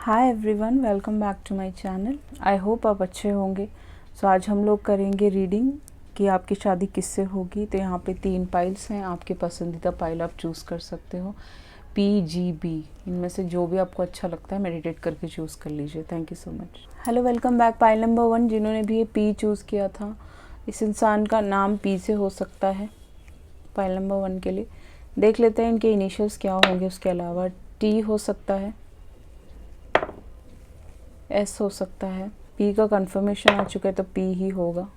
Hi everyone, welcome back to my channel. I hope आप अच्छे होंगे। आज हम लोग करेंगे रीडिंग कि आपकी शादी किससे होगी। तो यहाँ पे 3 पाइल्स हैं, आपके पसंदीदा पाइल आप चूज़ कर सकते हो। PGB, इनमें से जो भी आपको अच्छा लगता है मेडिटेट करके चूज़ कर लीजिए। Thank you so much. Hello, welcome back. Pile number 1, जिन्होंने भी ये P चूज़ किया था, इस इंसान का नाम P से हो सकता है। पाइल नंबर 1 के लिए देख लेते हैं इनके इनिशियल्स क्या होंगे। उसके अलावा T हो सकता है, S हो सकता है। P का कंफर्मेशन आ चुका है तो P ही होगा।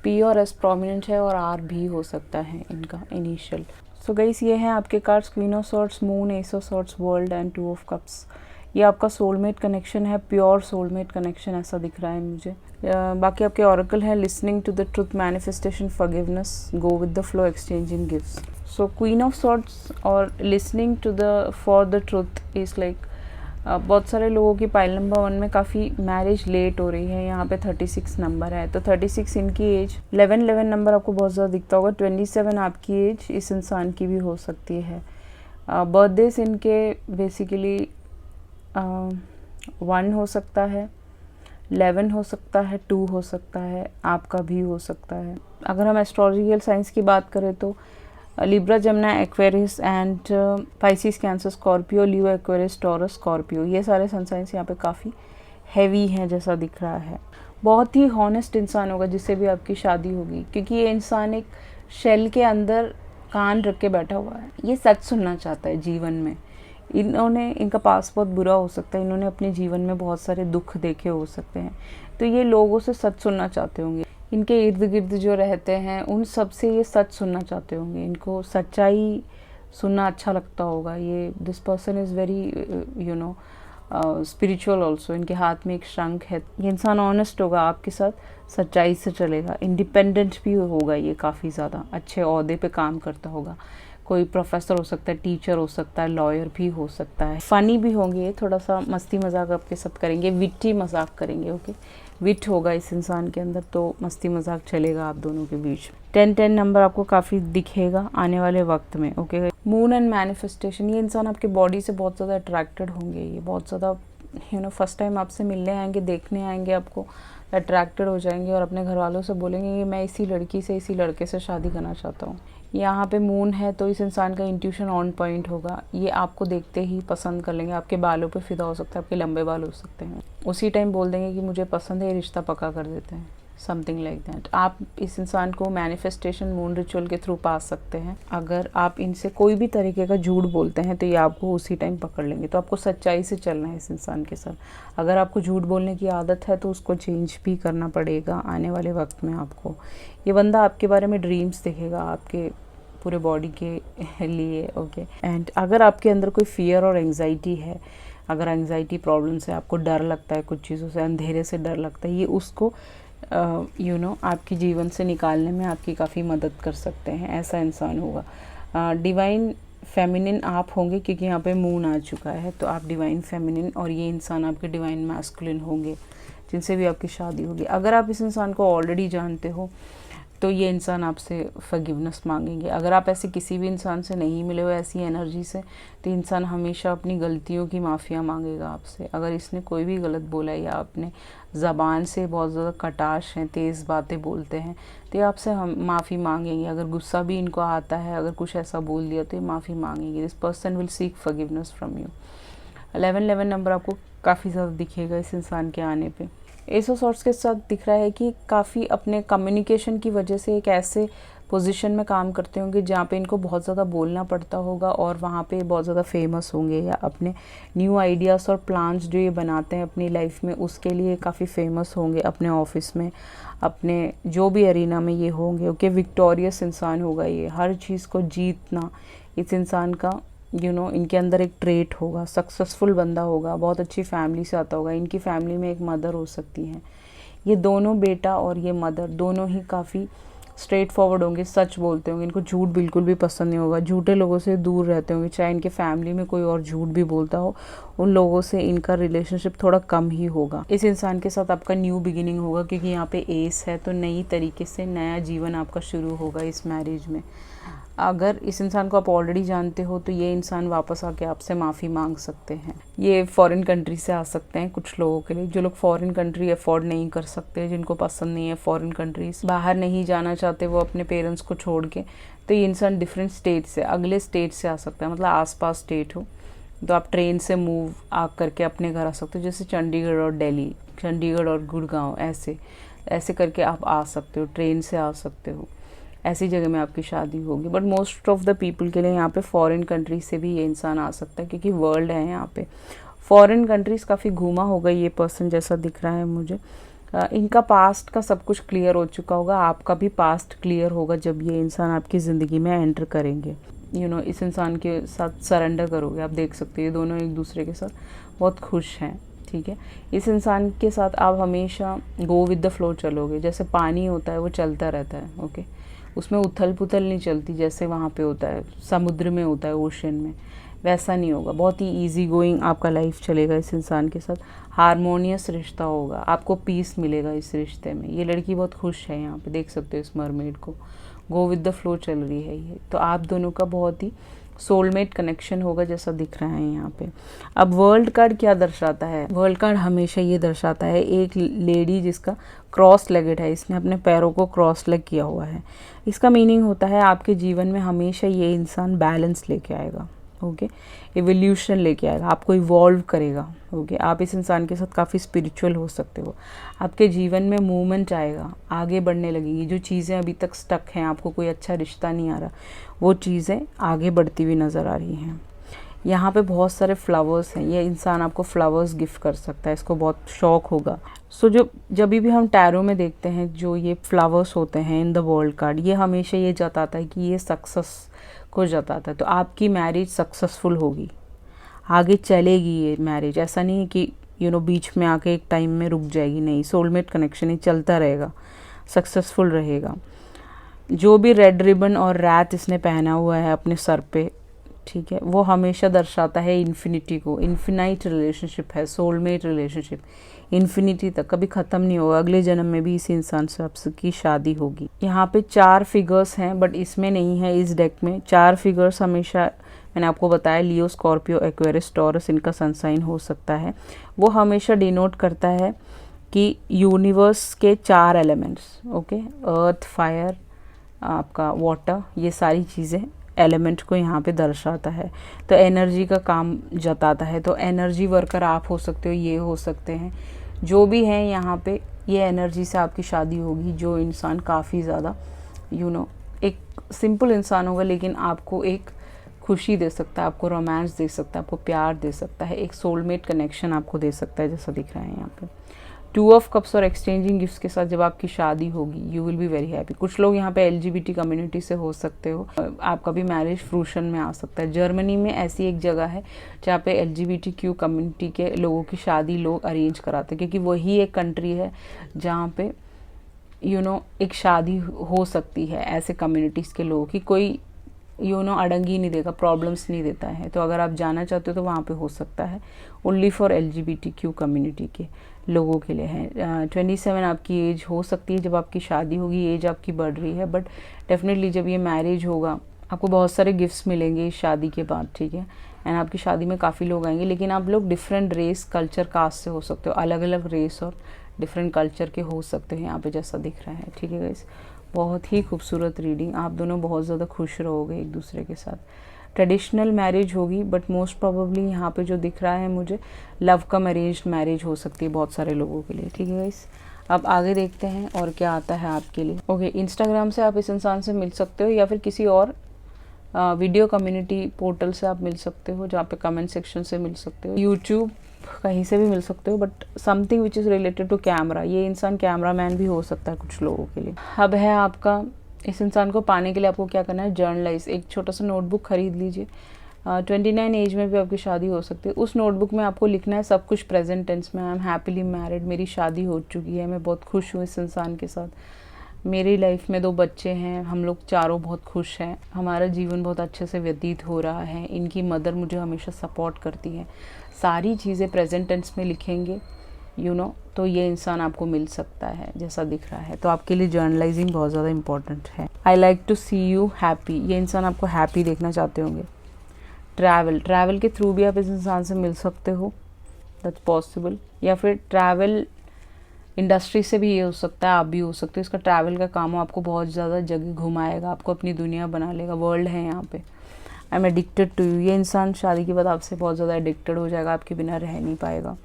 P और S प्रोमिनेंट है और R भी हो सकता है इनका इनिशियल। सो गाइस, ये हैं आपके cards, queen of swords, moon, ace of swords, world and 2 of cups. ये आपका सोलमेट कनेक्शन है, प्योर सोलमेट कनेक्शन ऐसा दिख रहा है मुझे। बाकी आपके ऑरेकल है listening to the truth, manifestation, forgiveness, go with the flow, exchanging gifts. So queen of swords और listening to the for the truth is like बहुत सारे लोगों की पाइल नंबर 1 में काफ़ी मैरिज लेट हो रही है। यहाँ पे 36 नंबर है, तो 36 इनकी एज, 11 नंबर आपको बहुत ज़्यादा दिखता होगा। 27 आपकी एज इस इंसान की भी हो सकती है। बर्थडेज इनके बेसिकली 1 हो सकता है, 11 हो सकता है, 2 हो सकता है, आपका भी हो सकता है। अगर हम एस्ट्रोलॉजिकल साइंस की बात करें तो Libra, Gemini, Aquarius and Pisces, cancer, Scorpio, Leo, Aquarius, taurus, Scorpio, ये सारे सन साइंस यहाँ पे काफ़ी हैवी हैं जैसा दिख रहा है। बहुत ही हॉनेस्ट इंसान होगा जिससे भी आपकी शादी होगी, क्योंकि ये इंसान एक शेल के अंदर कान रख के बैठा हुआ है। ये सच सुनना चाहता है जीवन में। इनका पास बहुत बुरा हो सकता है, इन्होंने अपने जीवन में बहुत सारे दुख देखे हो सकते हैं, तो ये लोगों से सच सुनना चाहते होंगे। इनके इर्द गिर्द जो रहते हैं उन सब से ये सच सुनना चाहते होंगे, इनको सच्चाई सुनना अच्छा लगता होगा। ये this person is very spiritual also. इनके हाथ में एक शंख है। ये इंसान ऑनेस्ट होगा, आपके साथ सच्चाई से चलेगा। इंडिपेंडेंट भी होगा, ये काफ़ी ज़्यादा अच्छे ओहदे पे काम करता होगा। कोई प्रोफेसर हो सकता है, टीचर हो सकता है, लॉयर भी हो सकता है। फ़नी भी होंगे, थोड़ा सा मस्ती मजाक आपके साथ करेंगे, विट्टी मजाक करेंगे। ओके, विट होगा इस इंसान के अंदर, तो मस्ती मजाक चलेगा आप दोनों के बीच। 10 नंबर आपको काफ़ी दिखेगा आने वाले वक्त में। ओके, मून एंड मैनिफेस्टेशन, ये इंसान आपके बॉडी से बहुत ज़्यादा अट्रैक्टेड होंगे। ये बहुत ज़्यादा फर्स्ट टाइम आपसे मिलने आएंगे, देखने आएंगे, आपको अट्रैक्टेड हो जाएंगे और अपने घर वालों से बोलेंगे कि मैं इसी लड़की से, इसी लड़के से शादी करना चाहता हूँ। यहाँ पे मून है तो इस इंसान का इंट्यूशन ऑन पॉइंट होगा। ये आपको देखते ही पसंद कर लेंगे, आपके बालों पे फिदा हो सकता है, आपके लंबे बाल हो सकते हैं। उसी टाइम बोल देंगे कि मुझे पसंद है, ये रिश्ता पक्का कर देते हैं, समथिंग लाइक दैट। आप इस इंसान को मैनिफेस्टेशन मून रिचुअल के थ्रू पा सकते हैं। अगर आप इनसे कोई भी तरीके का झूठ बोलते हैं तो ये आपको उसी टाइम पकड़ लेंगे। तो आपको सच्चाई से चलना है इस इंसान के साथ। अगर आपको झूठ बोलने की आदत है तो उसको चेंज भी करना पड़ेगा आने वाले वक्त में आपको। ये बंदा आपके बारे में ड्रीम्स देखेगा आपके पूरे बॉडी के लिए। ओके, एंड अगर आपके अंदर कोई फियर और एंग्जाइटी है, अगर एंग्जाइटी प्रॉब्लम्स है, आपको डर लगता है कुछ चीज़ों से, अंधेरे से डर लगता है, ये उसको आपके जीवन से निकालने में आपकी काफ़ी मदद कर सकते हैं। ऐसा इंसान होगा। डिवाइन फेमिनिन आप होंगे, क्योंकि यहाँ पे मून आ चुका है, तो आप डिवाइन फेमिनिन, और ये इंसान आपके डिवाइन मैस्कुलिन होंगे जिनसे भी आपकी शादी होगी। अगर आप इस इंसान को ऑलरेडी जानते हो तो ये इंसान आपसे फॉरगिवनेस मांगेंगे। अगर आप ऐसे किसी भी इंसान से नहीं मिले हो ऐसी एनर्जी से, तो इंसान हमेशा अपनी गलतियों की माफ़िया मांगेगा आपसे। अगर इसने कोई भी गलत बोला है या अपने ज़बान से बहुत ज़्यादा कटाश हैं, तेज़ बातें बोलते हैं, तो ये आपसे हम माफ़ी मांगेंगे। अगर गुस्सा भी इनको आता है, अगर कुछ ऐसा बोल दिया तो ये माफ़ी मांगेंगे। This person will seek forgiveness from you. 11 number आपको काफ़ी ज़्यादा दिखेगा इस इंसान के आने पे। एस ऑफ सॉर्ड्स के साथ दिख रहा है कि काफ़ी अपने कम्युनिकेशन की वजह से एक ऐसे पोजीशन में काम करते होंगे जहाँ पे इनको बहुत ज़्यादा बोलना पड़ता होगा, और वहाँ पे बहुत ज़्यादा फेमस होंगे, या अपने न्यू आइडियाज़ और प्लान्स जो ये बनाते हैं अपनी लाइफ में उसके लिए काफ़ी फेमस होंगे अपने ऑफिस में, अपने जो भी अरीना में ये होंगे। ओके, विक्टोरियस इंसान होगा ये, हर चीज़ को जीतना इस इंसान का इनके अंदर एक ट्रेट होगा। सक्सेसफुल बंदा होगा, बहुत अच्छी फैमिली से आता होगा। इनकी फैमिली में एक मदर हो सकती है। ये दोनों, बेटा और ये मदर, दोनों ही काफ़ी स्ट्रेट फॉरवर्ड होंगे, सच बोलते होंगे। इनको झूठ बिल्कुल भी पसंद नहीं होगा, झूठे लोगों से दूर रहते होंगे। चाहे इनके फैमिली में कोई और झूठ भी बोलता हो, उन लोगों से इनका रिलेशनशिप थोड़ा कम ही होगा। इस इंसान के साथ आपका न्यू बिगिनिंग होगा, क्योंकि यहाँ पे एस है, तो नई तरीके से नया जीवन आपका शुरू होगा इस मैरिज में। अगर इस इंसान को आप ऑलरेडी जानते हो तो ये इंसान वापस आके आपसे माफ़ी मांग सकते हैं। ये फॉरेन कंट्री से आ सकते हैं कुछ लोगों के लिए, जो लोग फॉरेन कंट्री अफोर्ड नहीं कर सकते, जिनको पसंद नहीं है फॉरेन कंट्रीज, बाहर नहीं जाना चाहते वो अपने पेरेंट्स को छोड़ के, तो ये इंसान डिफरेंट स्टेट से, अगले स्टेट से आ सकता है, मतलब आसपास स्टेट हो तो आप ट्रेन से मूव आ करके अपने घर आ सकते हो, जैसे चंडीगढ़ और दिल्ली, चंडीगढ़ और गुड़गांव, ऐसे ऐसे करके आप आ सकते हो, ट्रेन से आ सकते हो, ऐसी जगह में आपकी शादी होगी। But most of the people के लिए यहाँ पे फॉरेन कंट्री से भी ये इंसान आ सकता है, क्योंकि वर्ल्ड है यहाँ पे, फॉरेन कंट्रीज काफ़ी घूमा होगा ये पर्सन जैसा दिख रहा है मुझे। इनका पास्ट का सब कुछ क्लियर हो चुका होगा, आपका भी पास्ट क्लियर होगा जब ये इंसान आपकी ज़िंदगी में एंटर करेंगे। इस इंसान के साथ सरेंडर करोगे, आप देख सकते हो ये दोनों एक दूसरे के साथ बहुत खुश हैं, ठीक है। इस इंसान के साथ आप हमेशा गो विद द फ्लो चलोगे, जैसे पानी होता है वो चलता रहता है, ओके, उसमें उथल पुथल नहीं चलती जैसे वहाँ पे होता है, समुद्र में होता है, ओशन में, वैसा नहीं होगा, बहुत ही इजी गोइंग आपका लाइफ चलेगा इस इंसान के साथ, हारमोनियस रिश्ता होगा, आपको पीस मिलेगा इस रिश्ते में। ये लड़की बहुत खुश है, यहाँ पे देख सकते हो इस मरमेड को, गो विद द फ्लो चल रही है ये, तो आप दोनों का बहुत ही सोलमेट कनेक्शन होगा जैसा दिख रहा है यहाँ पे। अब वर्ल्ड कार्ड क्या दर्शाता है? वर्ल्ड कार्ड हमेशा ये दर्शाता है एक लेडी जिसका क्रॉस लेगेड है, इसने अपने पैरों को क्रॉस लेग किया हुआ है। इसका मीनिंग होता है आपके जीवन में हमेशा ये इंसान बैलेंस लेके आएगा, ओके, एवोल्यूशन लेके आएगा, आपको इवॉल्व करेगा, ओके। आप इस इंसान के साथ काफ़ी स्पिरिचुअल हो सकते हो, आपके जीवन में मूवमेंट आएगा, आगे बढ़ने लगेगी, जो चीज़ें अभी तक स्टक हैं, आपको कोई अच्छा रिश्ता नहीं आ रहा, वो चीज़ें आगे बढ़ती हुई नज़र आ रही हैं। यहाँ पे बहुत सारे फ्लावर्स हैं, ये इंसान आपको फ्लावर्स गिफ्ट कर सकता है, इसको बहुत शौक होगा। सो जब भी हम टैरो में देखते हैं जो ये फ्लावर्स होते हैं इन द वर्ल्ड कार्ड, ये हमेशा ये जताता है कि ये सक्सेस को जताता है, तो आपकी मैरिज सक्सेसफुल होगी, आगे चलेगी ये मैरिज, ऐसा नहीं है कि बीच में आके एक टाइम में रुक जाएगी, नहीं, सोलमेट कनेक्शन ही चलता रहेगा, सक्सेसफुल रहेगा। जो भी रेड रिबन और रैत इसने पहना हुआ है अपने सर पे, ठीक है, वो हमेशा दर्शाता है इन्फिनिटी को, इन्फिनाइट रिलेशनशिप है, सोलमेट रिलेशनशिप, इन्फिनिटी तक कभी ख़त्म नहीं होगा, अगले जन्म में भी इस इंसान से आपकी शादी होगी। यहाँ पे 4 फिगर्स हैं, बट इसमें नहीं है, इस डेक में 4 फिगर्स हमेशा, मैंने आपको बताया लियो, स्कॉर्पियो, एक्वेरियस, टॉरस इनका सनसाइन हो सकता है, वो हमेशा डिनोट करता है कि यूनिवर्स के 4 एलिमेंट्स, ओके, अर्थ, फायर, आपका वाटर, ये सारी चीज़ें एलिमेंट को यहाँ पे दर्शाता है, तो एनर्जी का काम जताता है। तो एनर्जी वर्कर आप हो सकते हो, ये हो सकते हैं, जो भी हैं यहाँ पे, ये एनर्जी से आपकी शादी होगी। जो इंसान काफ़ी ज़्यादा एक सिंपल इंसान होगा, लेकिन आपको एक खुशी दे सकता है, आपको रोमांस दे सकता है, आपको प्यार दे सकता है, एक सोलमेट कनेक्शन आपको दे सकता है, जैसा दिख रहा है यहाँ पे। 2 ऑफ कप्स और एक्सचेंजिंग गिफ्ट्स के साथ जब आपकी शादी होगी, you will be very happy. कुछ लोग यहाँ पे LGBT कम्युनिटी से हो सकते हो, आपका भी मैरिज फ्रूशन में आ सकता है। जर्मनी में ऐसी एक जगह है जहाँ पे LGBTQ कम्युनिटी के लोगों की शादी लोग अरेंज कराते हैं, क्योंकि वही एक कंट्री है जहाँ पे एक शादी हो सकती है ऐसे कम्युनिटीज़ के लोगों की, कोई अड़ंगी नहीं देगा, प्रॉब्लम्स नहीं देता है। तो अगर आप जाना चाहते हो तो वहाँ पे हो सकता है, ओनली फॉर LGBTQ कम्युनिटी के लोगों के लिए है। 27 आपकी एज हो सकती है जब आपकी शादी होगी, एज आपकी बढ़ रही है, बट डेफिनेटली जब ये मैरिज होगा आपको बहुत सारे गिफ्ट्स मिलेंगे इस शादी के बाद, ठीक है। एंड आपकी शादी में काफ़ी लोग आएंगे, लेकिन आप लोग डिफरेंट रेस, कल्चर, कास्ट से हो सकते हो, अलग अलग रेस और डिफरेंट कल्चर के हो सकते हैं यहाँ पे, जैसा दिख रहा है, ठीक है गाइस। बहुत ही खूबसूरत रीडिंग, आप दोनों बहुत ज़्यादा खुश रहोगे एक दूसरे के साथ। ट्रेडिशनल मैरिज होगी, बट मोस्ट प्रोबेबली यहाँ पे जो दिख रहा है मुझे, लव कम अरेंज्ड मैरिज हो सकती है बहुत सारे लोगों के लिए, ठीक है गाइस। अब आगे देखते हैं और क्या आता है आपके लिए। ओके, इंस्टाग्राम से आप इस इंसान से मिल सकते हो, या फिर किसी और वीडियो कम्युनिटी पोर्टल से आप मिल सकते हो, जहाँ पे कमेंट सेक्शन से मिल सकते हो, यूट्यूब कहीं से भी मिल सकते हो, but something which is related to camera. ये इंसान कैमरा मैन भी हो सकता है कुछ लोगों के लिए। अब है आपका, इस इंसान को पाने के लिए आपको क्या करना है, जर्नलाइज, एक छोटा सा नोटबुक खरीद लीजिए। 29 एज में भी आपकी शादी हो सकती है। उस नोटबुक में आपको लिखना है सब कुछ प्रेजेंट टेंस में, आई एम हैप्पीली मैरिड, मेरी शादी हो चुकी है, मैं बहुत खुश हूँ इस इंसान के साथ, मेरी लाइफ में 2 बच्चे हैं, हम लोग चारों बहुत खुश हैं, हमारा जीवन बहुत अच्छे से व्यतीत हो रहा है, इनकी मदर मुझे हमेशा सपोर्ट करती है। सारी चीज़ें प्रेजेंट टेंस में लिखेंगे, तो ये इंसान आपको मिल सकता है जैसा दिख रहा है। तो आपके लिए जर्नलाइजिंग बहुत ज़्यादा इंपॉर्टेंट है। I like to see you happy, ये इंसान आपको हैप्पी देखना चाहते होंगे। ट्रैवल के थ्रू भी आप इस इंसान से मिल सकते हो, दैट्स पॉसिबल। या फिर ट्रैवल इंडस्ट्री से भी ये हो सकता है, आप भी हो सकते हो। इसका ट्रैवल का काम हो, आपको बहुत ज़्यादा जगह घुमाएगा, आपको अपनी दुनिया बना लेगा, वर्ल्ड है यहाँ पे। I am addicted to you, ये इंसान शादी के बाद आपसे बहुत ज़्यादा एडिक्टेड हो जाएगा, आपके बिना रह नहीं पाएगा।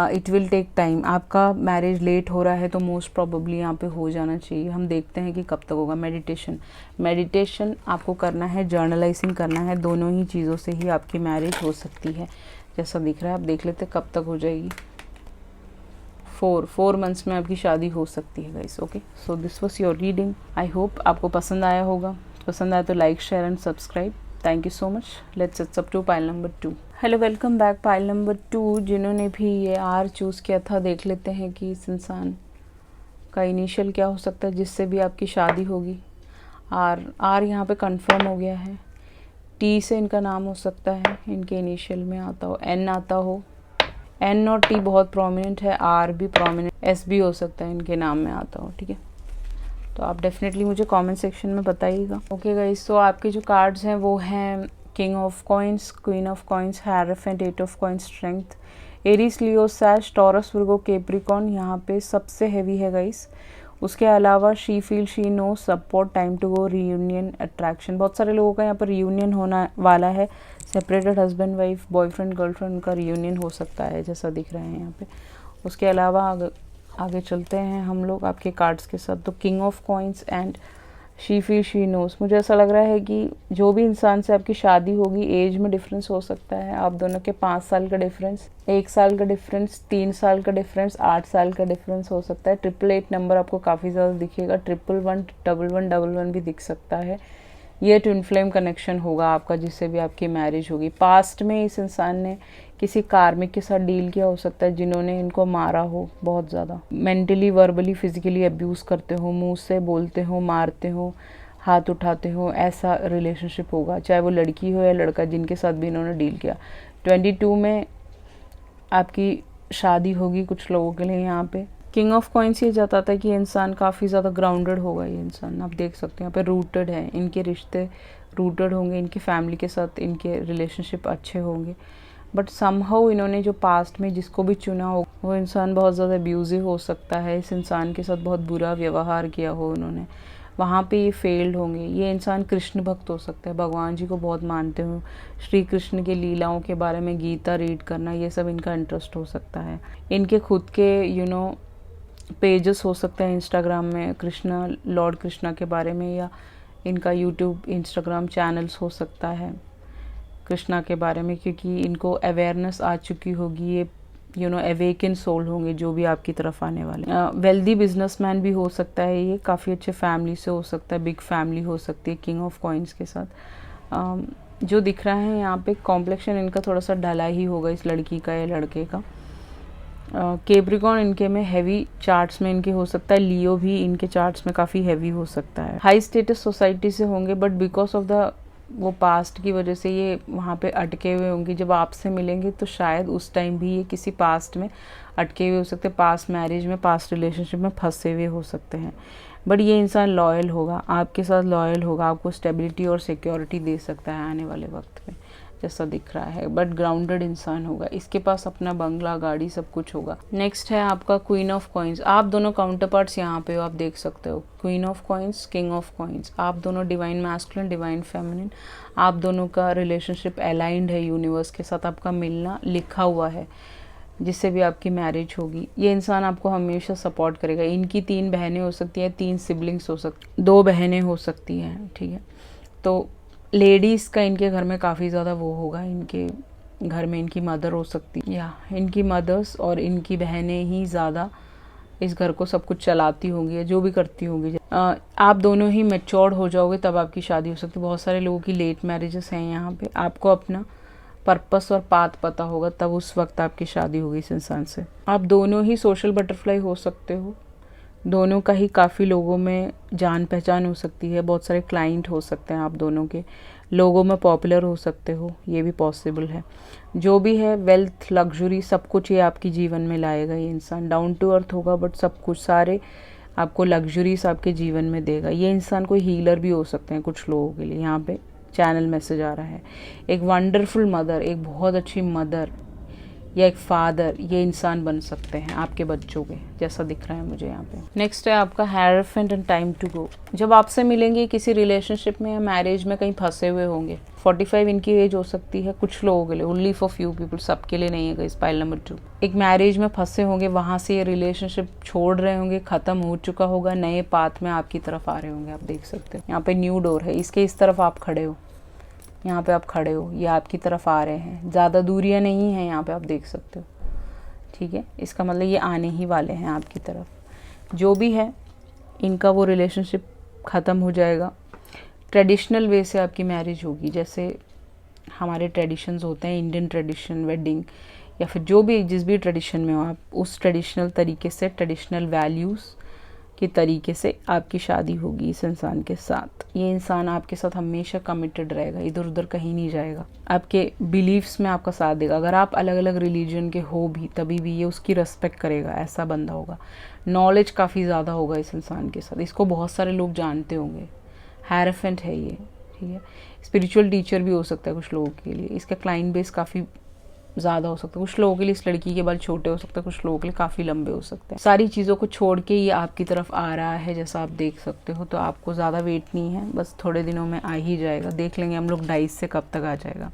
इट विल टेक टाइम, आपका मैरिज लेट हो रहा है तो मोस्ट प्रोबेबली यहाँ पे हो जाना चाहिए। हम देखते हैं कि कब तक होगा। मेडिटेशन आपको करना है, जर्नलाइजिंग करना है, दोनों ही चीज़ों से ही आपकी मैरिज हो सकती है जैसा दिख रहा है। आप देख लेते कब तक हो जाएगी। 4 मंथ्स में आपकी शादी हो सकती है guys. Okay, so this was your reading. I hope आपको पसंद आया होगा। पसंद आया तो like, share and subscribe. Thank you so much. Let's its up to pile number 2। Hello, welcome back pile number 2। जिन्होंने भी ये आर चूज़ किया था, देख लेते हैं कि इस इंसान का इनिशियल क्या हो सकता है जिससे भी आपकी शादी होगी। आर यहाँ पे कंफर्म हो गया है। टी से इनका नाम हो सकता है, इनके इनिशियल में आता हो, एन आता हो। एन और टी बहुत प्रोमिनेंट है, आर भी प्रोमिनेंट, एस भी हो सकता है इनके नाम में आता हो। ठीक है, तो आप डेफिनेटली मुझे कमेंट सेक्शन में बताइएगा। ओके गाइस, तो आपके जो कार्ड्स हैं वो हैं king of coins, queen of coins, hierophant, 8 of coins, strength, Aries, Leo, sage, Taurus, Virgo, Capricorn यहाँ पे सबसे हैवी है गाइस। उसके अलावा she feel, she know, support, time to go, reunion, attraction. बहुत सारे लोगों का यहाँ पर रीयूनियन होना वाला है। Separated husband wife, boyfriend girlfriend का रीयूनियन हो सकता है जैसा दिख रहा है यहाँ पे। उसके अलावा आगे चलते हैं हम लोग आपके कार्ड्स के साथ। तो king of coins and she feel, she nose. मुझे ऐसा लग रहा है कि जो भी इंसान से आपकी शादी होगी, एज में डिफरेंस हो सकता है आप दोनों के। 5 साल का डिफरेंस, 1 साल का डिफरेंस, 3 साल का डिफरेंस, 8 साल का डिफरेंस हो सकता है। 888 नंबर आपको काफ़ी ज़्यादा दिखेगा। 111, 1111 भी दिख सकता है। ये ट्विन फ्लेम कनेक्शन होगा आपका जिससे भी आपकी मैरिज होगी। पास्ट में इस इंसान ने किसी कार्मिक के साथ डील किया हो सकता है जिन्होंने इनको मारा हो बहुत ज़्यादा, मेंटली, वर्बली, फिजिकली अब्यूज़ करते हो, मुंह से बोलते हो, मारते हो, हाथ उठाते हो, ऐसा रिलेशनशिप होगा। चाहे वो लड़की हो या लड़का, जिनके साथ भी इन्होंने डील किया। 22 में आपकी शादी होगी कुछ लोगों के लिए यहाँ पे। किंग ऑफ कॉइंस ये जाता है कि ये इंसान काफ़ी ज़्यादा ग्राउंडेड होगा। ये इंसान आप देख सकते हैं यहाँ पे रूटेड है, इनके रिश्ते रूटेड होंगे, इनकी फैमिली के साथ इनके रिलेशनशिप अच्छे होंगे। बट समहाउ इन्होंने जो पास्ट में जिसको भी चुना हो वो इंसान बहुत ज़्यादा अब्यूजिव हो सकता है। इस इंसान के साथ बहुत बुरा व्यवहार किया हो उन्होंने, वहाँ पे ये फेल्ड होंगे। ये इंसान कृष्ण भक्त हो सकता है, भगवान जी को बहुत मानते हो, श्री कृष्ण के लीलाओं के बारे में गीता रीड करना, ये सब इनका इंटरेस्ट हो सकता है। इनके खुद के पेजेस हो सकते हैं इंस्टाग्राम में कृष्णा, लॉर्ड कृष्णा के बारे में, या इनका यूट्यूब, इंस्टाग्राम चैनल्स हो सकता है कृष्णा के बारे में, क्योंकि इनको अवेयरनेस आ चुकी होगी। ये अवेकन सोल होंगे जो भी आपकी तरफ आने वाले। वेल्दी बिजनेसमैन भी हो सकता है, ये काफ़ी अच्छे फैमिली से हो सकता है, बिग फैमिली हो सकती है किंग ऑफ कॉइंस के साथ। जो दिख रहा है यहाँ पे कॉम्प्लेक्शन इनका थोड़ा सा ढला ही होगा इस लड़की का या लड़के का। कैप्रिकॉर्न इनके में हैवी चार्ट्स में इनके हो सकता है। लियो भी इनके चार्ट्स में काफ़ी हैवी हो सकता है। हाई स्टेटस सोसाइटी से होंगे, बट बिकॉज ऑफ द वो पास्ट की वजह से ये वहाँ पे अटके हुए होंगे। जब आपसे मिलेंगे तो शायद उस टाइम भी ये किसी पास्ट में अटके हुए हो सकते हैं, पास्ट मैरिज में, पास्ट रिलेशनशिप में फंसे हुए हो सकते हैं। बट ये इंसान लॉयल होगा, आपके साथ लॉयल होगा, आपको स्टेबिलिटी और सिक्योरिटी दे सकता है आने वाले वक्त में जैसा दिख रहा है। बट ग्राउंडेड इंसान होगा, इसके पास अपना बंगला, गाड़ी, सब कुछ होगा। नेक्स्ट है आपका क्वीन ऑफ कॉइंस। आप दोनों काउंटर पार्ट्स यहाँ पे हो, आप देख सकते हो। Queen of coins, king of coins, आप दोनों डिवाइन मैस्कुलिन, डिवाइन फेमिनिन, आप दोनों का रिलेशनशिप अलाइंड है यूनिवर्स के साथ। आपका मिलना लिखा हुआ है जिससे भी आपकी मैरिज होगी। ये इंसान आपको हमेशा सपोर्ट करेगा। इनकी 3 बहनें हो सकती हैं, 3 सिबलिंग्स हो सकती, 2 बहनें हो सकती हैं। ठीक है, तो लेडीज़ का इनके घर में काफ़ी ज़्यादा वो होगा। इनके घर में इनकी मदर हो सकती है, या इनकी मदर्स और इनकी बहनें ही ज़्यादा इस घर को सब कुछ चलाती होंगी, जो भी करती होंगी। आप दोनों ही मैच्योर्ड हो जाओगे तब आपकी शादी हो सकती है। बहुत सारे लोगों की लेट मैरिजेस हैं यहाँ पे। आपको अपना पर्पस और पाथ पता होगा तब उस वक्त आपकी शादी होगी इस इंसान से। आप दोनों ही सोशल बटरफ्लाई हो सकते हो, दोनों का ही काफ़ी लोगों में जान पहचान हो सकती है, बहुत सारे क्लाइंट हो सकते हैं आप दोनों के। लोगों में पॉपुलर हो सकते हो, ये भी पॉसिबल है। जो भी है वेल्थ, लग्जरी, सब कुछ ये आपके जीवन में लाएगा। ये इंसान डाउन टू अर्थ होगा, बट सब कुछ सारे आपको लग्जरीज आपके जीवन में देगा। ये इंसान कोई हीलर भी हो सकते हैं कुछ लोगों के लिए। यहाँ पे चैनल मैसेज आ रहा है, एक वंडरफुल मदर, एक बहुत अच्छी मदर या एक फादर ये इंसान बन सकते हैं आपके बच्चों के, जैसा दिख रहा है मुझे यहाँ पे। नेक्स्ट है आपका हेयरफेंट एंड टाइम टू गो। जब आपसे मिलेंगे किसी रिलेशनशिप में या मैरिज में कहीं फंसे हुए होंगे, 45 इनकी एज हो सकती है कुछ लोगों के लिए, ओनली फॉर फ्यू पीपल, सबके लिए नहीं है। इस पाइल नंबर 2 एक मैरिज में फंसे होंगे, वहाँ से ये रिलेशनशिप छोड़ रहे होंगे, ख़त्म हो चुका होगा, नए पाथ में आपकी तरफ आ रहे होंगे। आप देख सकते हो यहाँ पे न्यू डोर है, इसके इस तरफ आप खड़े हो, यहाँ पे आप खड़े हो, ये आपकी तरफ आ रहे हैं, ज़्यादा दूरियां नहीं हैं यहाँ पे, आप देख सकते हो। ठीक है, इसका मतलब ये आने ही वाले हैं आपकी तरफ। जो भी है इनका वो रिलेशनशिप ख़त्म हो जाएगा। ट्रेडिशनल वे से आपकी मैरिज होगी, जैसे हमारे ट्रेडिशंस होते हैं, इंडियन ट्रेडिशन, वेडिंग या फिर जो भी जिस भी ट्रेडिशन में हो आप, उस ट्रेडिशनल तरीके से, ट्रेडिशनल वैल्यूज़ के तरीके से आपकी शादी होगी इस इंसान के साथ। ये इंसान आपके साथ हमेशा कमिटेड रहेगा, इधर उधर कहीं नहीं जाएगा, आपके बिलीव्स में आपका साथ देगा। अगर आप अलग अलग रिलीजन के हो भी तभी भी ये उसकी रेस्पेक्ट करेगा, ऐसा बंदा होगा। नॉलेज काफ़ी ज़्यादा होगा इस इंसान के साथ, इसको बहुत सारे लोग जानते होंगे। हेयरफेंट है ये, ठीक है। स्पिरिचुअल टीचर भी हो सकता है कुछ लोगों के लिए, इसका क्लाइंट बेस काफ़ी ज़्यादा हो सकता है। कुछ लोगों के लिए इस लड़की के बाल छोटे हो सकते हैं, कुछ लोगों के लिए काफ़ी लंबे हो सकते हैं। सारी चीज़ों को छोड़ के ये आपकी तरफ आ रहा है, जैसा आप देख सकते हो। तो आपको ज़्यादा वेट नहीं है, बस थोड़े दिनों में आ ही जाएगा। देख लेंगे हम लोग 22 से कब तक आ जाएगा।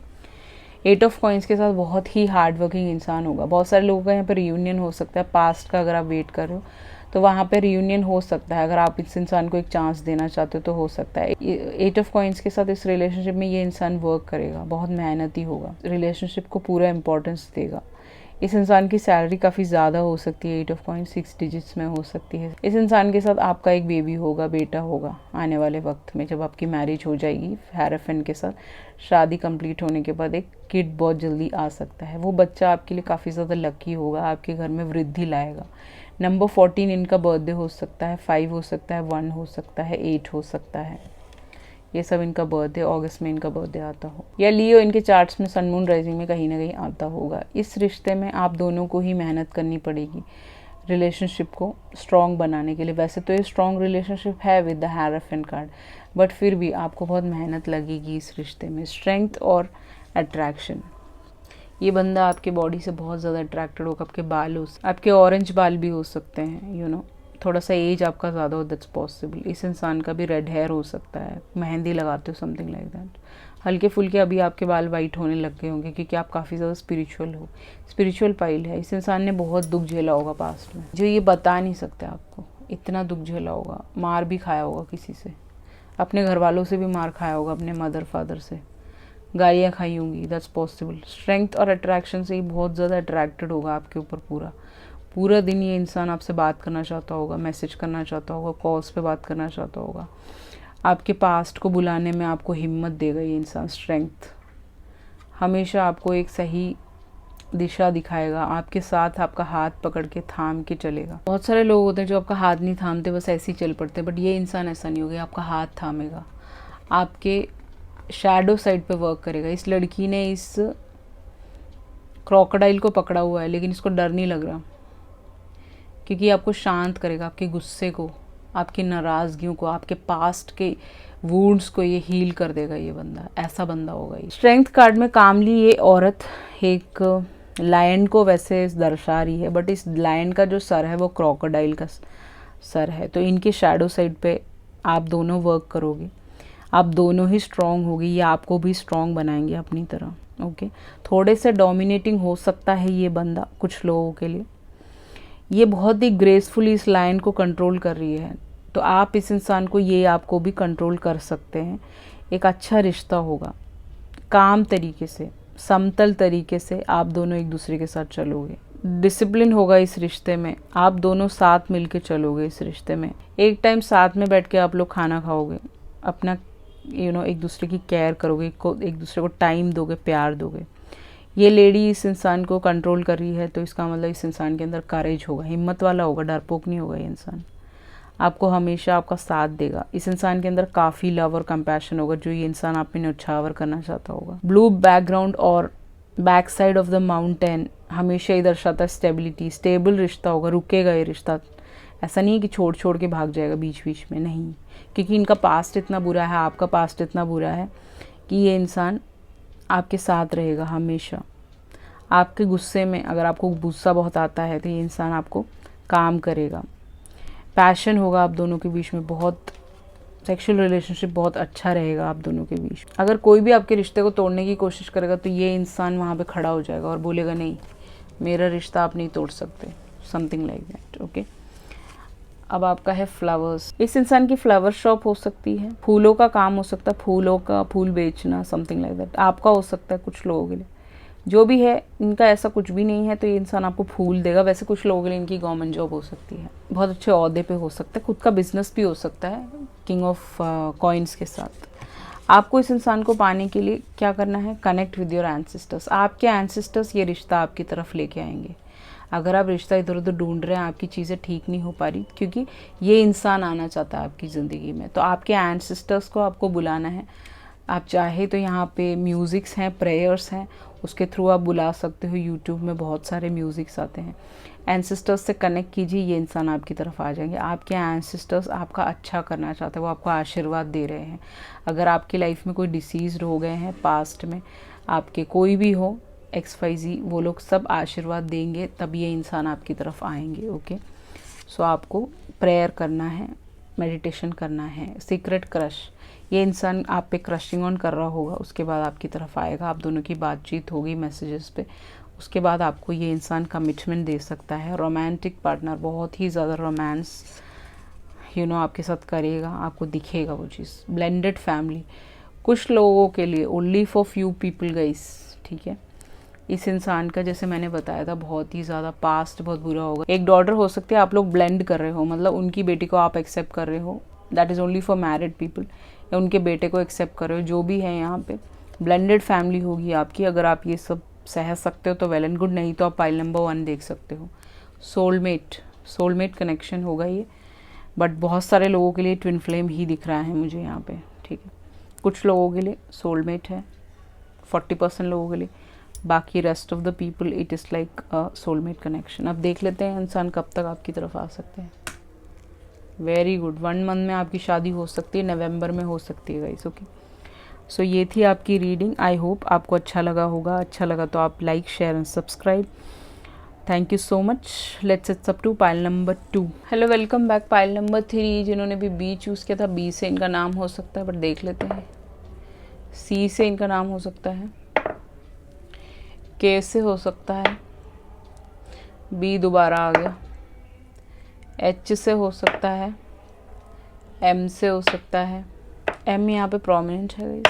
8 ऑफ कॉइंस के साथ बहुत ही हार्ड वर्किंग इंसान होगा। बहुत सारे लोगों का यहाँ पर रियूनियन हो सकता है पास्ट का, अगर आप वेट कर रहे हो तो वहाँ पे रियूनियन हो सकता है। अगर आप इस इंसान को एक चांस देना चाहते हो तो हो सकता है। 8 ऑफ कॉइंस के साथ इस रिलेशनशिप में ये इंसान वर्क करेगा, बहुत मेहनती होगा, रिलेशनशिप को पूरा इंपॉर्टेंस देगा। इस इंसान की सैलरी काफ़ी ज़्यादा हो सकती है, 8 ऑफ कॉइंस 6 डिजिट्स में हो सकती है। इस इंसान के साथ आपका एक बेबी होगा, बेटा होगा आने वाले वक्त में, जब आपकी मैरिज हो जाएगी। हेयरफेंट के साथ शादी कंप्लीट होने के बाद एक किड बहुत जल्दी आ सकता है। वो बच्चा आपके लिए काफ़ी ज़्यादा लकी होगा, आपके घर में वृद्धि लाएगा। नंबर 14 इनका बर्थडे हो सकता है, 5 हो सकता है, 1 हो सकता है, 8 हो सकता है। ये सब इनका बर्थडे अगस्त में इनका बर्थडे आता हो, या लियो इनके चार्ट्स में सन मून राइजिंग में कहीं ना कहीं आता होगा। इस रिश्ते में आप दोनों को ही मेहनत करनी पड़ेगी रिलेशनशिप को स्ट्रॉन्ग बनाने के लिए। वैसे तो ये स्ट्रॉन्ग रिलेशनशिप है विद द हेयरफेंट कार्ड, बट फिर भी आपको बहुत मेहनत लगेगी इस रिश्ते में। स्ट्रेंथ और अट्रैक्शन, ये बंदा आपके बॉडी से बहुत ज़्यादा अट्रैक्टेड होगा। आपके बाल आपके ऑरेंज बाल भी हो सकते हैं, यू नो, थोड़ा सा एज आपका ज़्यादा हो, दैट्स पॉसिबल। इस इंसान का भी रेड हेयर हो सकता है, मेहंदी लगाते हो, समथिंग लाइक दैट। हल्के फुल्के अभी आपके बाल वाइट होने लग गए होंगे, क्योंकि आप काफ़ी ज़्यादा स्पिरिचुअल हो। स्पिरिचुअल पाइल है। इस इंसान ने बहुत दुख झेला होगा पास्ट में, जो ये बता नहीं सकते आपको। इतना दुख झेला होगा, मार भी खाया होगा किसी से, अपने घर वालों से भी मार खाया होगा, अपने मदर फादर से गालियाँ खाई होंगी, दैट्स पॉसिबल। स्ट्रेंथ और अट्रैक्शन से ही बहुत ज़्यादा अट्रैक्टेड होगा आपके ऊपर। पूरा दिन ये इंसान आपसे बात करना चाहता होगा, मैसेज करना चाहता होगा, कॉल्स पे बात करना चाहता होगा। आपके पास्ट को बुलाने में आपको हिम्मत देगा ये इंसान। स्ट्रेंथ, हमेशा आपको एक सही दिशा दिखाएगा, आपके साथ आपका हाथ पकड़ के थाम के चलेगा। बहुत सारे लोग होते हैं जो आपका हाथ नहीं थामते, बस ऐसे ही चल पड़ते हैं, बट ये इंसान ऐसा नहीं होगा, आपका हाथ थामेगा, आपके शैडो साइड पे वर्क करेगा। इस लड़की ने इस क्रोकोडाइल को पकड़ा हुआ है, लेकिन इसको डर नहीं लग रहा, क्योंकि आपको शांत करेगा, आपके गुस्से को, आपकी नाराज़गियों को, आपके पास्ट के वुंड्स को ये हील कर देगा। ये बंदा ऐसा बंदा होगा। ये स्ट्रेंथ कार्ड में कामली ये औरत एक लायन को वैसे दर्शा रही है, बट इस लायन का जो सर है वो क्रोकोडाइल का सर है। तो इनके शैडो साइड पे आप दोनों वर्क करोगे, आप दोनों ही स्ट्रॉन्ग होगी, ये आपको भी स्ट्रॉन्ग बनाएंगे अपनी तरह। ओके, थोड़े से डोमिनेटिंग हो सकता है ये बंदा कुछ लोगों के लिए। ये बहुत ही ग्रेसफुली इस लाइन को कंट्रोल कर रही है, तो आप इस इंसान को, ये आपको भी कंट्रोल कर सकते हैं। एक अच्छा रिश्ता होगा, काम तरीके से, समतल तरीके से आप दोनों एक दूसरे के साथ चलोगे। डिसिप्लिन होगा इस रिश्ते में, आप दोनों साथ मिलके चलोगे इस रिश्ते में। एक टाइम साथ में बैठ के आप लोग खाना खाओगे, अपना एक दूसरे की केयर करोगे, एक दूसरे को टाइम दोगे, प्यार दोगे। ये लेडी इस इंसान को कंट्रोल कर रही है, तो इसका मतलब इस इंसान के अंदर करेज होगा, हिम्मत वाला होगा, डरपोक नहीं होगा ये इंसान। आपको हमेशा आपका साथ देगा। इस इंसान के अंदर काफ़ी लव और कंपैशन होगा जो ये इंसान आप में न्यौछावर करना चाहता होगा। ब्लू बैकग्राउंड और back side of the mountain हमेशा ही दर्शाता है स्टेबिलिटी, स्टेबल रिश्ता होगा, रुकेगा ये रिश्ता। ऐसा नहीं है कि छोड़ छोड़ के भाग जाएगा बीच बीच में, नहीं, क्योंकि इनका पास्ट इतना बुरा है, आपका पास्ट इतना बुरा है कि ये इंसान आपके साथ रहेगा हमेशा। आपके गुस्से में, अगर आपको गुस्सा बहुत आता है तो ये इंसान आपको काम करेगा। पैशन होगा आप दोनों के बीच में, बहुत सेक्सुअल रिलेशनशिप बहुत अच्छा रहेगा आप दोनों के बीच। अगर कोई भी आपके रिश्ते को तोड़ने की कोशिश करेगा तो ये इंसान वहाँ पे खड़ा हो जाएगा और बोलेगा नहीं, मेरा रिश्ता आप नहीं तोड़ सकते, समथिंग लाइक दैट। ओके, अब आपका है फ्लावर्स। इस इंसान की फ्लावर शॉप हो सकती है, फूलों का काम हो सकता है, फूलों का फूल बेचना, समथिंग लाइक दैट। आपका हो सकता है कुछ लोगों के लिए, जो भी है इनका ऐसा कुछ भी नहीं है तो ये इंसान आपको फूल देगा। वैसे कुछ लोगों के लिए इनकी गवर्नमेंट जॉब हो सकती है, बहुत अच्छे ओहदे पे हो सकता है, खुद का बिजनेस भी हो सकता है किंग ऑफ कॉइन्स के साथ। आपको इस इंसान को पाने के लिए क्या करना है, कनेक्ट विद योर एंसेस्टर्स। आपके एंसेस्टर्स ये रिश्ता आपकी तरफ लेके आएंगे। अगर आप रिश्ता इधर उधर ढूंढ रहे हैं, आपकी चीज़ें ठीक नहीं हो पा रही, क्योंकि ये इंसान आना चाहता है आपकी ज़िंदगी में, तो आपके एंसेस्टर्स को आपको बुलाना है। आप चाहे तो यहाँ पे म्यूज़िक्स हैं, प्रेयर्स हैं, उसके थ्रू आप बुला सकते हो। यूट्यूब में बहुत सारे म्यूज़िक्स आते हैं। एंसेस्टर्स से कनेक्ट कीजिए, ये इंसान आपकी तरफ आ जाएंगे। आपके एंसेस्टर्स आपका अच्छा करना चाहते हैं, वो आपको आशीर्वाद दे रहे हैं। अगर आपकी लाइफ में कोई डिसीज़ हो गए हैं पास्ट में, आपके कोई भी हो XYZ, वो लोग सब आशीर्वाद देंगे, तब ये इंसान आपकी तरफ आएंगे। ओके, सो आपको प्रेयर करना है, मेडिटेशन करना है। सीक्रेट क्रश, ये इंसान आप पे क्रशिंग ऑन कर रहा होगा, उसके बाद आपकी तरफ आएगा, आप दोनों की बातचीत होगी मैसेजेस पे, उसके बाद आपको ये इंसान कमिटमेंट दे सकता है। रोमांटिक पार्टनर, बहुत ही ज़्यादा रोमांस आपके साथ करेगा, आपको दिखेगा वो चीज़। ब्लेंडेड फैमिली, कुछ लोगों के लिए, only for few people guys, ठीक है। इस इंसान का, जैसे मैंने बताया था, बहुत ही ज़्यादा पास्ट बहुत बुरा होगा। एक डॉटर हो सकती है, आप लोग ब्लेंड कर रहे हो, मतलब उनकी बेटी को आप एक्सेप्ट कर रहे हो, that is only for married people, या उनके बेटे को एक्सेप्ट कर रहे हो, जो भी है यहाँ पे ब्लेंडेड फैमिली होगी आपकी। अगर आप ये सब सह सकते हो तो वेल एंड गुड, नहीं तो आप पाइल नंबर 1 देख सकते हो। सोलमेट कनेक्शन होगा ये, बट बहुत सारे लोगों के लिए ट्विन फ्लेम ही दिख रहा है मुझे यहाँ पे, ठीक है। कुछ लोगों के लिए सोलमेट है, 40% लोगों के लिए, बाकी rest of the people it is like a soulmate connection. अब देख लेते हैं इंसान कब तक आपकी तरफ आ सकते हैं। वेरी गुड, 1 मंथ में आपकी शादी हो सकती है, नवंबर में हो सकती है गाइस। ओके, सो ये थी आपकी रीडिंग। आई होप आपको अच्छा लगा होगा। अच्छा लगा तो आप like, share and subscribe. Thank you so much. Let's its up to pile number 2। Hello, welcome back. Pile number 3 जिन्होंने भी बी चूज़ किया था, बी से इनका नाम हो सकता है, बट देख लेते हैं। सी से इनका नाम हो सकता है, के से हो सकता है, बी दोबारा आ गया, एच से हो सकता है, एम से हो सकता है, एम यहाँ पे प्रोमिनेंट है,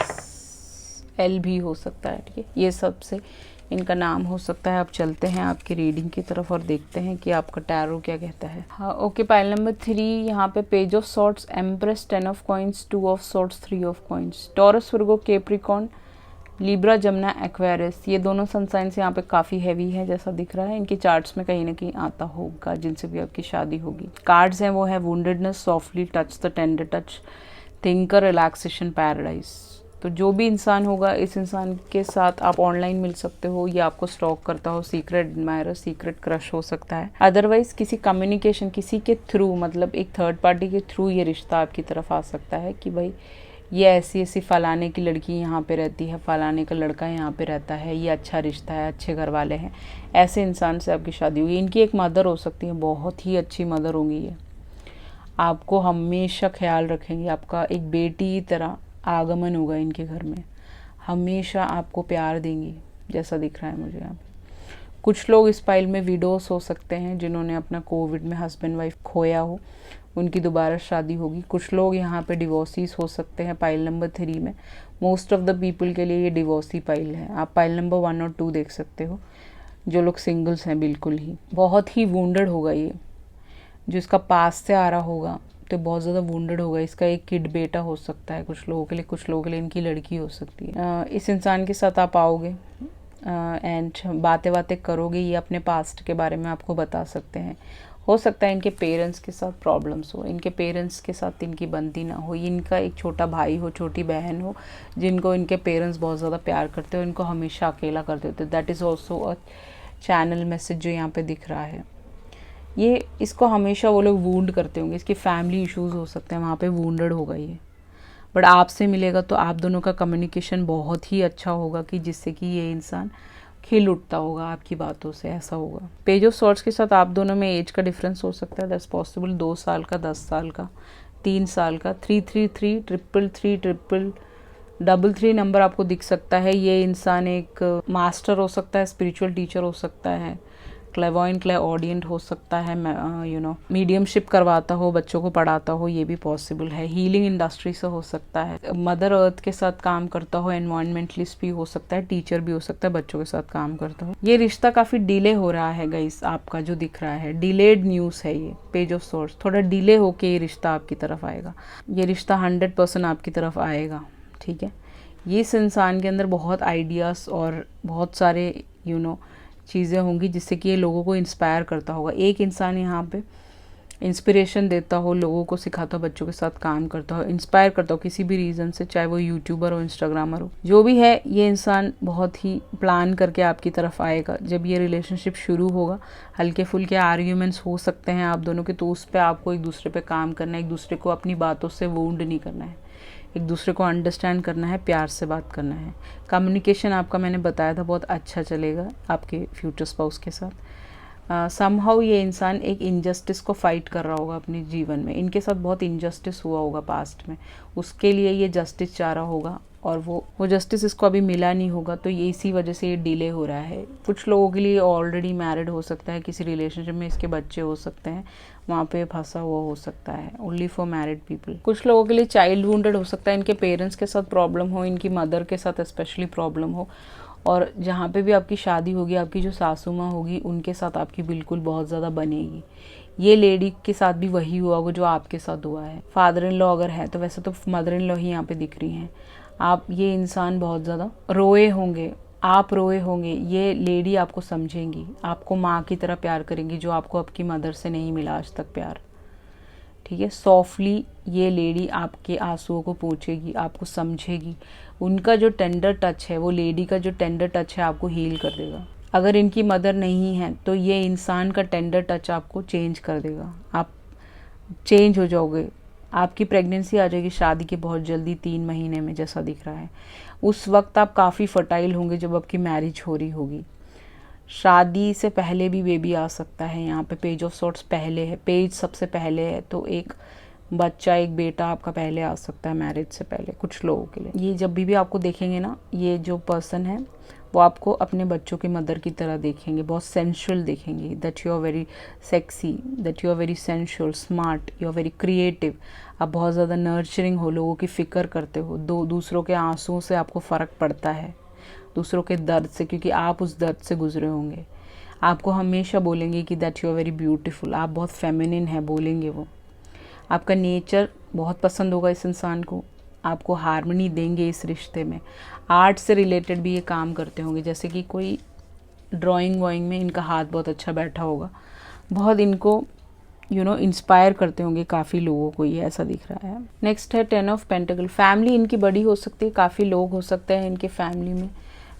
एल भी हो सकता है, ठीक है। ये सब से इनका नाम हो सकता है। आप चलते हैं आपकी रीडिंग की तरफ और देखते हैं कि आपका टैरो क्या कहता है। हाँ, ओके, पाइल नंबर 3 यहाँ पे page of swords, empress, 10 of coins, 2 of swords, 3 of coins. Taurus, Virgo, Capricorn, Libra, Gemini, Aquarius, ये दोनों सन साइंस यहाँ पे काफ़ी हैवी है जैसा दिख रहा है। इनके चार्ट्स में कहीं ना कहीं आता होगा जिनसे भी आपकी शादी होगी। कार्ड्स हैं वो है woundedness, softly touch the tender touch, thinker, relaxation, paradise. तो जो भी इंसान होगा, इस इंसान के साथ आप ऑनलाइन मिल सकते हो, या आपको स्टॉक करता हो, सीक्रेट एडमायरर, सीक्रेट क्रश हो सकता है। अदरवाइज किसी कम्युनिकेशन, किसी के थ्रू, मतलब एक थर्ड पार्टी के थ्रू ये रिश्ता आपकी तरफ आ सकता है कि भाई ये ऐसी ऐसी फलाने की लड़की यहाँ पे रहती है, फलाने का लड़का यहाँ पे रहता है, ये अच्छा रिश्ता है, अच्छे घर वाले हैं, ऐसे इंसान से आपकी शादी हुई। इनकी एक मदर हो सकती है, बहुत ही अच्छी मदर होंगी ये, आपको हमेशा ख्याल रखेंगे, आपका एक बेटी की तरह आगमन होगा इनके घर में, हमेशा आपको प्यार देंगी जैसा दिख रहा है मुझे यहाँ पे। कुछ लोग इस पाइल में विडोस हो सकते हैं जिन्होंने अपना कोविड में हस्बैंड वाइफ खोया हो, उनकी दोबारा शादी होगी। कुछ लोग यहाँ पे डिवोर्सीज हो सकते हैं पाइल नंबर 3 में। मोस्ट ऑफ द पीपल के लिए ये डिवोर्सी पाइल है। आप पाइल नंबर 1 और 2 देख सकते हो। जो लोग सिंगल्स हैं, बिल्कुल ही बहुत ही वुंडेड होगा ये, जो इसका पास से आ रहा होगा तो बहुत ज़्यादा वुंडेड होगा। इसका एक किड बेटा हो सकता है कुछ लोगों के लिए, कुछ लोगों के लिए इनकी लड़की हो सकती है। इस इंसान के साथ आप आओगे एंड बातें करोगे, ये अपने पास्ट के बारे में आपको बता सकते हैं, हो सकता है इनके पेरेंट्स के साथ प्रॉब्लम्स हो, इनके पेरेंट्स के साथ इनकी बनती ना हो, इनका एक छोटा भाई हो, छोटी बहन हो, जिनको इनके पेरेंट्स बहुत ज़्यादा प्यार करते हो, इनको हमेशा अकेला कर देते हो। That is also a channel message जो यहाँ पे दिख रहा है। ये इसको हमेशा वो लोग वूंड करते होंगे, इसकी फैमिली इश्यूज़ हो सकते हैं, वहाँ पे वूंडेड होगा ये। बट आपसे मिलेगा तो आप दोनों का कम्युनिकेशन बहुत ही अच्छा होगा कि जिससे कि ये इंसान खिल उठता होगा आपकी बातों से, ऐसा होगा। पेज ऑफ सॉर्ड्स के साथ आप दोनों में एज का डिफरेंस हो सकता है, दैट्स पॉसिबल। 2 साल का, 10 साल का, 3 साल का। 333 333 नंबर आपको दिख सकता है। ये इंसान एक मास्टर हो सकता है, स्पिरिचुअल टीचर हो सकता है, क्लेवॉइंट क्लेऑडियंट हो सकता है, मीडियमशिप करवाता हो, बच्चों को पढ़ाता हो, ये भी पॉसिबल है। हीलिंग इंडस्ट्री से हो सकता है, मदर अर्थ के साथ काम करता हो, एनवायरमेंटलिस्ट भी हो सकता है, टीचर भी हो सकता है, बच्चों के साथ काम करता हो। ये रिश्ता काफ़ी डिले हो रहा है गाइस, आपका जो दिख रहा है डिलेड न्यूज़ है ये। पेज ऑफ सोर्स थोड़ा डिले होके ये रिश्ता आपकी तरफ आएगा। ये रिश्ता 100% आपकी तरफ आएगा, ठीक है। ये इस इंसान के अंदर बहुत आइडियाज़ और बहुत सारे चीज़ें होंगी जिससे कि ये लोगों को इंस्पायर करता होगा। एक इंसान यहाँ पे इंस्पिरेशन देता हो, लोगों को सिखाता हो, बच्चों के साथ काम करता हो, इंस्पायर करता हो किसी भी रीज़न से, चाहे वो यूट्यूबर हो, इंस्टाग्रामर हो, जो भी है। ये इंसान बहुत ही प्लान करके आपकी तरफ आएगा। जब ये रिलेशनशिप शुरू होगा, हल्के फुल्के आर्ग्यूमेंट्स हो सकते हैं आप दोनों के, तो उस पर आपको एक दूसरे पे काम करना है, एक दूसरे को अपनी बातों से वुंड नहीं करना है, एक दूसरे को अंडरस्टैंड करना है, प्यार से बात करना है। कम्युनिकेशन आपका मैंने बताया था बहुत अच्छा चलेगा आपके फ्यूचर स्पाउस के साथ। समहाउ ये इंसान एक इनजस्टिस को फाइट कर रहा होगा अपने जीवन में। इनके साथ बहुत इनजस्टिस हुआ होगा पास्ट में, उसके लिए ये जस्टिस चाह रहा होगा और वो जस्टिस इसको अभी मिला नहीं होगा, तो ये इसी वजह से ये डिले हो रहा है। कुछ लोगों के लिए ऑलरेडी मैरिड हो सकता है, किसी रिलेशनशिप में इसके बच्चे हो सकते हैं, वहाँ पे फंसा हुआ हो सकता है। Only for married people. कुछ लोगों के लिए चाइल्ड वुंडेड हो सकता है, इनके पेरेंट्स के साथ प्रॉब्लम हो, इनकी मदर के साथ स्पेशली प्रॉब्लम हो, और जहाँ पे भी आपकी शादी होगी, आपकी जो सासू माँ होगी उनके साथ आपकी बिल्कुल बहुत ज़्यादा बनेगी। ये लेडी के साथ भी वही हुआ होगा जो आपके साथ हुआ है। फादर इन लॉ अगर है तो वैसे तो मदर इन लॉ ही यहाँ पे दिख रही हैं। आप ये इंसान बहुत ज़्यादा रोए होंगे, आप रोए होंगे, ये लेडी आपको समझेंगी, आपको माँ की तरह प्यार करेंगी, जो आपको आपकी मदर से नहीं मिला आज तक प्यार, ठीक है। सॉफ्टली ये लेडी आपके आंसुओं को पोंछेगी, आपको समझेगी। उनका जो टेंडर टच है, वो लेडी का जो टेंडर टच है आपको हील कर देगा। अगर इनकी मदर नहीं है तो ये इंसान का टेंडर टच आपको चेंज कर देगा, आप चेंज हो जाओगे। आपकी प्रेगनेंसी आ जाएगी शादी के बहुत जल्दी, 3 महीने में जैसा दिख रहा है। उस वक्त आप काफ़ी फर्टाइल होंगे जब आपकी मैरिज हो रही होगी। शादी से पहले भी बेबी आ सकता है। यहाँ पे पेज ऑफ सॉर्ट्स पहले है, पेज सबसे पहले है, तो एक बच्चा, एक बेटा आपका पहले आ सकता है मैरिज से पहले कुछ लोगों के लिए। ये जब भी आपको देखेंगे ना, ये जो पर्सन है वो आपको अपने बच्चों की मदर की तरह देखेंगे, बहुत सेंशुअल देखेंगे, that you are very sexy, that you are very sensual, smart, you are very creative. आप बहुत ज़्यादा नर्चरिंग हो, लोगों की फ़िक्र करते हो, दूसरों के आंसुओं से आपको फ़र्क पड़ता है, दूसरों के दर्द से, क्योंकि आप उस दर्द से गुजरे होंगे। आपको हमेशा बोलेंगे कि that you are very beautiful, आप बहुत फेमिनिन है, बोलेंगे वो। आपका नेचर बहुत पसंद होगा इस इंसान को, आपको हार्मनी देंगे इस रिश्ते में। आर्ट से रिलेटेड भी ये काम करते होंगे, जैसे कि कोई ड्राइंग वाइंग में इनका हाथ बहुत अच्छा बैठा होगा, बहुत इनको इंस्पायर करते होंगे काफ़ी लोगों को, ये ऐसा दिख रहा है। नेक्स्ट है 10 ऑफ पेंटिकल। फैमिली इनकी बड़ी हो सकती है, काफ़ी लोग हो सकते हैं इनके फैमिली में।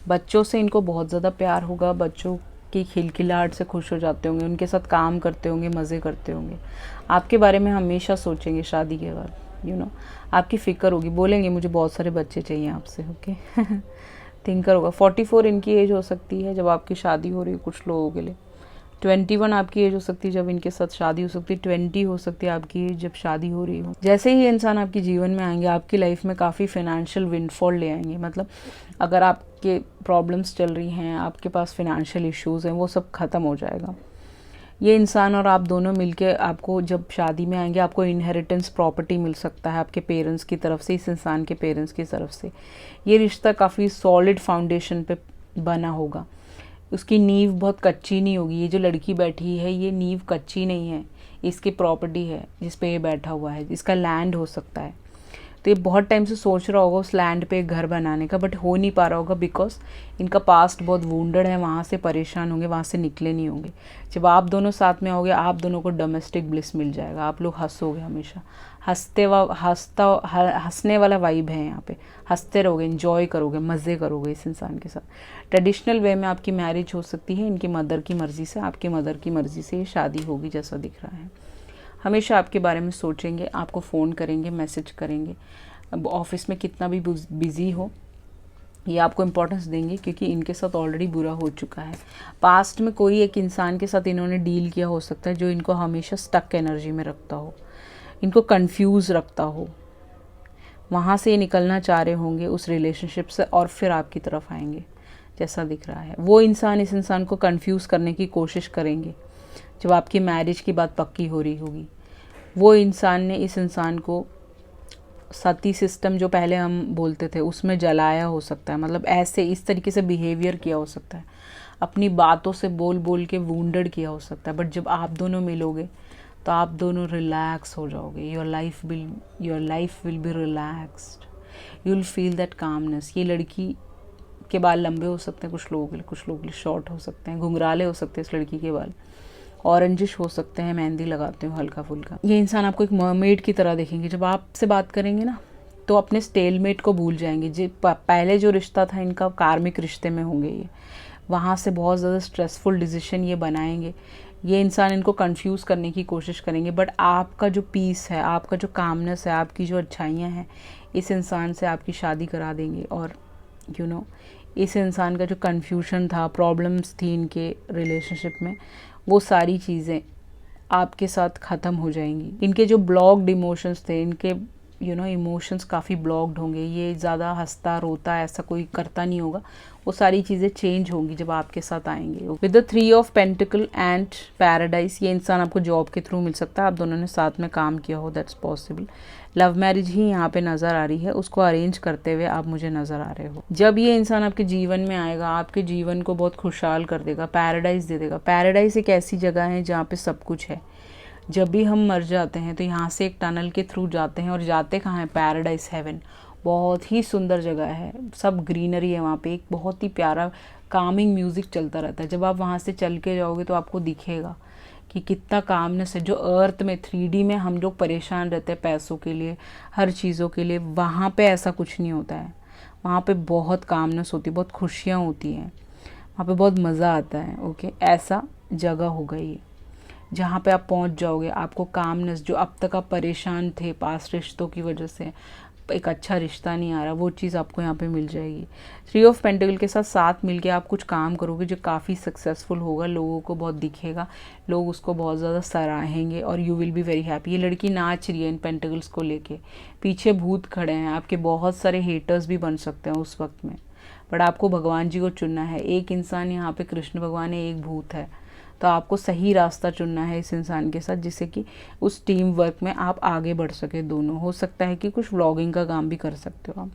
बच्चों से इनको बहुत ज़्यादा प्यार होगा, बच्चों की खिलखिलाहट से खुश हो जाते होंगे, उनके साथ काम करते होंगे, मज़े करते होंगे, आपके बारे में हमेशा सोचेंगे शादी के बाद, आपकी फ़िक्र होगी, बोलेंगे मुझे बहुत सारे बच्चे चाहिए आपसे, ओके। थिंकर होगा। 44 इनकी एज हो सकती है जब आपकी शादी हो रही है कुछ लोगों के लिए। 21 आपकी एज हो सकती है जब इनके साथ शादी हो सकती है। 20 हो सकती है आपकी एज जब शादी हो रही हो। जैसे ही इंसान आपके जीवन में आएंगे, आपकी लाइफ में काफ़ी फाइनेंशियल विंडफॉल ले आएंगे। मतलब अगर आपके प्रॉब्लम्स चल रही हैं, आपके पास फाइनेंशियल इश्यूज़ हैं, वो सब ख़त्म हो जाएगा। ये इंसान और आप दोनों मिलके, आपको जब शादी में आएंगे, आपको इनहेरिटेंस प्रॉपर्टी मिल सकता है आपके पेरेंट्स की तरफ से, इस इंसान के पेरेंट्स की तरफ से। ये रिश्ता काफ़ी सॉलिड फाउंडेशन पे बना होगा, उसकी नींव बहुत कच्ची नहीं होगी। ये जो लड़की बैठी है, ये नींव कच्ची नहीं है, इसकी प्रॉपर्टी है जिस पे ये बैठा हुआ है, इसका लैंड हो सकता है। तो ये बहुत टाइम से सोच रहा होगा उस लैंड पे एक घर बनाने का, बट हो नहीं पा रहा होगा बिकॉज इनका पास्ट बहुत वुंडेड है, वहाँ से परेशान होंगे, वहाँ से निकले नहीं होंगे। जब आप दोनों साथ में आओगे, आप दोनों को डोमेस्टिक ब्लिस मिल जाएगा, आप लोग हंसोगे हमेशा, हंसने वाला वाइब है यहाँ पे, हंसते रहोगे, एंजॉय करोगे, मज़े करोगे इस इंसान के साथ। ट्रेडिशनल वे में आपकी मैरिज हो सकती है, इनकी मदर की मर्ज़ी से, आपकी मदर की मर्ज़ी से ये शादी होगी जैसा दिख रहा है। हमेशा आपके बारे में सोचेंगे, आपको फ़ोन करेंगे, मैसेज करेंगे। अब ऑफिस में कितना भी बिज़ी हो, ये आपको इम्पोर्टेंस देंगे क्योंकि इनके साथ ऑलरेडी बुरा हो चुका है। पास्ट में कोई एक इंसान के साथ इन्होंने डील किया हो सकता है जो इनको हमेशा स्टक एनर्जी में रखता हो, इनको कंफ्यूज रखता हो। वहाँ से ये निकलना चाह रहे होंगे उस रिलेशनशिप से और फिर आपकी तरफ आएंगे जैसा दिख रहा है। वो इंसान इस इंसान को कंफ्यूज करने की कोशिश करेंगे जब आपकी मैरिज की बात पक्की हो रही होगी। वो इंसान ने इस इंसान को सती सिस्टम जो पहले हम बोलते थे उसमें जलाया हो सकता है, मतलब ऐसे इस तरीके से बिहेवियर किया हो सकता है, अपनी बातों से बोल बोल के वुंडेड किया हो सकता है। बट जब आप दोनों मिलोगे तो आप दोनों रिलैक्स हो जाओगे, your life will be relaxed, you will feel that calmness. ये लड़की के बाल लंबे हो सकते हैं कुछ लोगों के लिए, कुछ लोगों के लिए शॉर्ट हो सकते हैं, घुंघराले हो सकते हैं इस लड़की के बाल, ऑरेंजिश हो सकते हैं, मेहंदी लगाते हो हल्का फुल्का। ये इंसान आपको एक मरमेड की तरह देखेंगे। जब आपसे बात करेंगे ना तो अपने स्टेलमेट को भूल जाएंगे। जो पहले जो रिश्ता था इनका कार्मिक रिश्ते में होंगे ये, वहाँ से बहुत ज़्यादा स्ट्रेसफुल डिसीजन ये बनाएंगे। ये इंसान इनको कंफ्यूज करने की कोशिश करेंगे, बट आपका जो पीस है, आपका जो कामनेस है, आपकी जो अच्छाइयाँ हैं, इस इंसान से आपकी शादी करा देंगे। और यू नो इस इंसान का जो कन्फ्यूजन था, प्रॉब्लम्स थी इनके रिलेशनशिप में, वो सारी चीज़ें आपके साथ ख़त्म हो जाएंगी। इनके जो ब्लॉक्ड इमोशंस थे, इनके इमोशंस काफ़ी ब्लॉक्ड होंगे। ये ज़्यादा हंसता रोता ऐसा कोई करता नहीं होगा, वो सारी चीज़ें चेंज होंगी जब आपके साथ आएंगे। With the 3 of pentacle and paradise, ये इंसान आपको जॉब के थ्रू मिल सकता है, आप दोनों ने साथ में काम किया हो, दैट्स पॉसिबल। लव मैरिज ही यहाँ पे नज़र आ रही है, उसको अरेंज करते हुए आप मुझे नज़र आ रहे हो। जब ये इंसान आपके जीवन में आएगा, आपके जीवन को बहुत खुशहाल कर देगा, पैराडाइज दे देगा। पैराडाइज एक ऐसी जगह है जहाँ पे सब कुछ है। जब भी हम मर जाते हैं तो यहाँ से एक टनल के थ्रू जाते हैं, और जाते कहाँ हैं? Paradise, heaven. बहुत ही सुंदर जगह है, सब ग्रीनरी है वहाँ पे, एक बहुत ही प्यारा कामिंग म्यूज़िक चलता रहता है। जब आप वहाँ से चल के जाओगे तो आपको दिखेगा कि कितना कामनेस है। जो अर्थ में 3D में हम लोग परेशान रहते हैं पैसों के लिए, हर चीज़ों के लिए, वहाँ पे ऐसा कुछ नहीं होता है। वहाँ पे बहुत कामनेस होती है, बहुत खुशियाँ होती हैं, वहाँ पे बहुत मज़ा आता है। ओके, ऐसा जगह हो गई जहाँ पे आप पहुँच जाओगे। आपको कामनेस, जो अब तक आप परेशान थे पास्ट रिश्तों की वजह से, एक अच्छा रिश्ता नहीं आ रहा, वो चीज़ आपको यहाँ पे मिल जाएगी। 3 ऑफ पेंटिकल के साथ साथ मिलके आप कुछ काम करोगे जो काफ़ी सक्सेसफुल होगा, लोगों को बहुत दिखेगा, लोग उसको बहुत ज़्यादा सराहेंगे और you will be very happy. ये लड़की नाच रही है इन पेंटिकल्स को लेके, पीछे भूत खड़े हैं, आपके बहुत सारे हेटर्स भी बन सकते हैं उस वक्त में, बट आपको भगवान जी को चुनना है। एक इंसान यहाँ पे कृष्ण भगवान है, एक भूत है, तो आपको सही रास्ता चुनना है इस इंसान के साथ, जिससे कि उस टीम वर्क में आप आगे बढ़ सके दोनों। हो सकता है कि कुछ व्लॉगिंग का काम भी कर सकते हो आप,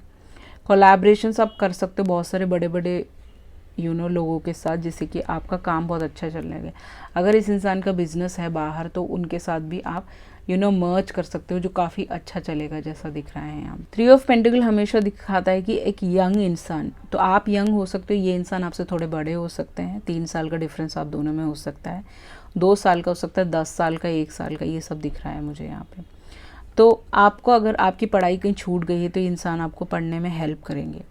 कोलैबोरेशंस आप कर सकते हो बहुत सारे बड़े बड़े लोगों के साथ, जिससे कि आपका काम बहुत अच्छा चलने लगे। अगर इस इंसान का बिजनेस है बाहर तो उनके साथ भी आप मर्ज कर सकते हो, जो काफ़ी अच्छा चलेगा जैसा दिख रहा है यहाँ। 3 ऑफ पेंटिकल हमेशा दिखाता है कि एक यंग इंसान, तो आप यंग हो सकते हो, ये इंसान आपसे थोड़े बड़े हो सकते हैं, 3 साल का डिफरेंस आप दोनों में हो सकता है, 2 साल का हो सकता है, 10 साल का, 1 साल का, ये सब दिख रहा है मुझे यहाँ पे। तो आपको अगर आपकी पढ़ाई कहीं छूट गई है तो ये इंसान आपको पढ़ने में हेल्प करेंगे।